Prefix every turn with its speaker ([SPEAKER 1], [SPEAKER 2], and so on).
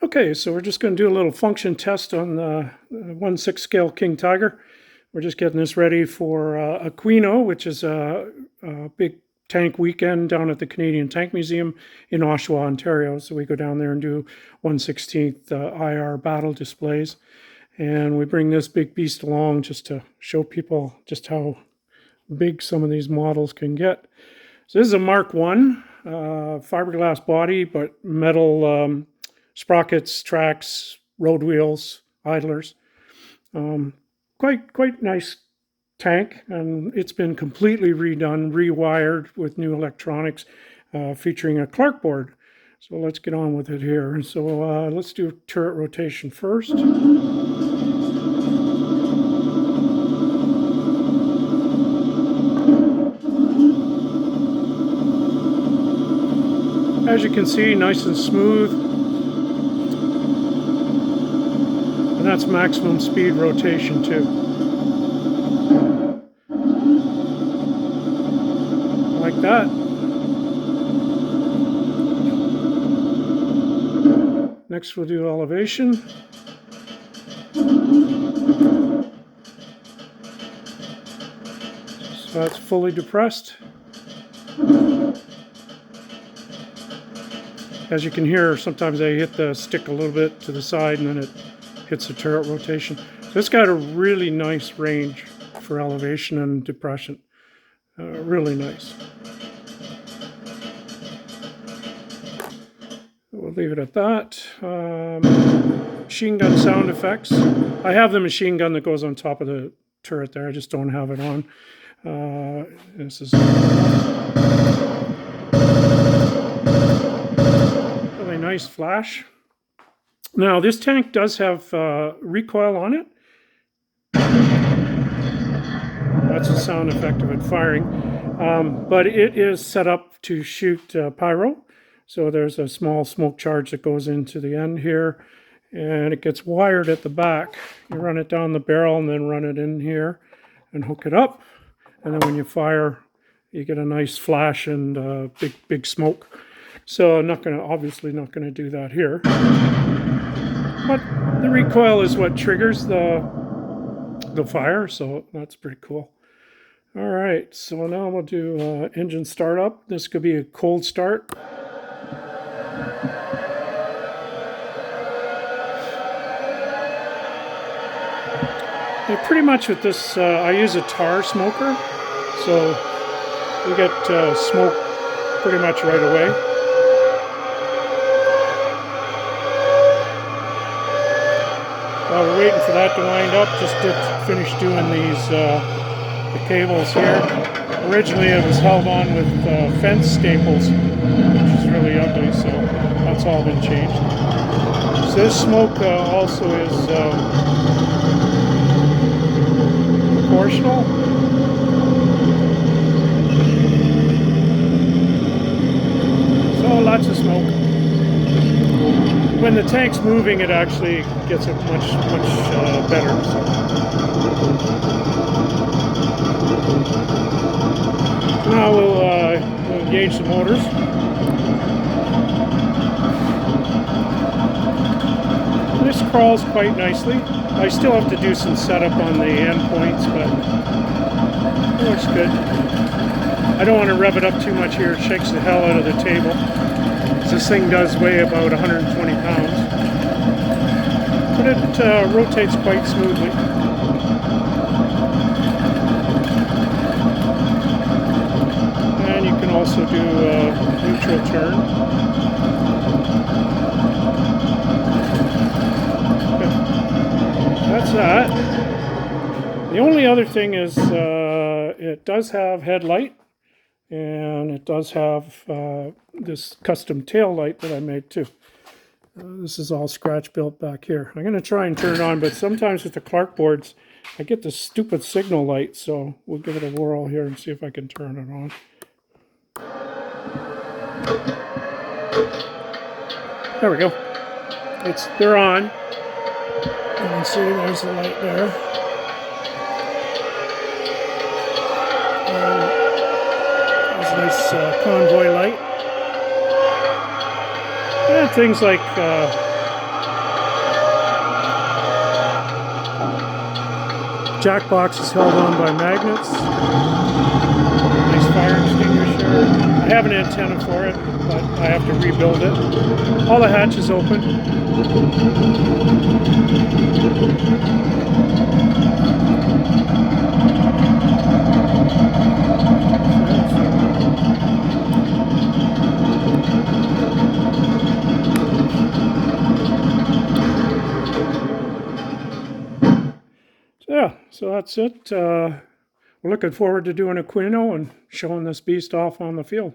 [SPEAKER 1] Okay, so we're just going to do a little function test on the 1/6 scale King Tiger. We're just getting this ready for Aquino, which is a big tank weekend down at the Canadian Tank Museum in Oshawa, Ontario. So we go down there and do 1/16 IR battle displays. And we bring this big beast along just to show people just how big some of these models can get. So this is a Mark 1 fiberglass body, but metal sprockets, tracks, road wheels, idlers. Quite nice tank, and it's been completely redone, rewired with new electronics, featuring a Clark board. So let's get on with it here. So let's do turret rotation first. As you can see, nice and smooth. And that's maximum speed rotation too. Like that. Next we'll do elevation. So that's fully depressed. As you can hear, sometimes I hit the stick a little bit to the side and then it hits the turret rotation. So it's got a really nice range for elevation and depression. Really nice. We'll leave it at that. Machine gun sound effects. I have the machine gun that goes on top of the turret there. I just don't have it on. This is really nice flash. Now this tank does have recoil on it. That's the sound effect of it firing. But it is set up to shoot pyro. So there's a small smoke charge that goes into the end here, and it gets wired at the back. You run it down the barrel and then run it in here and hook it up. And then when you fire, you get a nice flash and big smoke. So I'm obviously not gonna do that here. But the recoil is what triggers the fire, so that's pretty cool. All right, so now we'll do engine startup. This could be a cold start. Yeah, pretty much with this, I use a tar smoker, so we get smoke pretty much right away. While we're waiting for that to wind up, just finish doing these the cables here. Originally it was held on with fence staples, which is really ugly, so that's all been changed. So this smoke also is proportional. So lots of smoke. When the tank's moving, it actually gets it much better. So. Now we'll engage the motors. This crawls quite nicely. I still have to do some setup on the end points, but it looks good. I don't want to rev it up too much here. It shakes the hell out of the table. This thing does weigh about 120 pounds, but it rotates quite smoothly. And you can also do a neutral turn. Okay. That's that. The only other thing is it does have headlight, and it does have this custom tail light that I made too. This is all scratch built back here. I'm going to try and turn it on, but sometimes with the Clark boards, I get this stupid signal light, so we'll give it a whirl here and see if I can turn it on. There we go. They're on. You can see there's the light there. Nice convoy light. And things like jack box is held on by magnets. Nice fire extinguisher. I have an antenna for it, but I have to rebuild it. All the hatches open. Yeah, so that's it. We're looking forward to doing Aquino and showing this beast off on the field.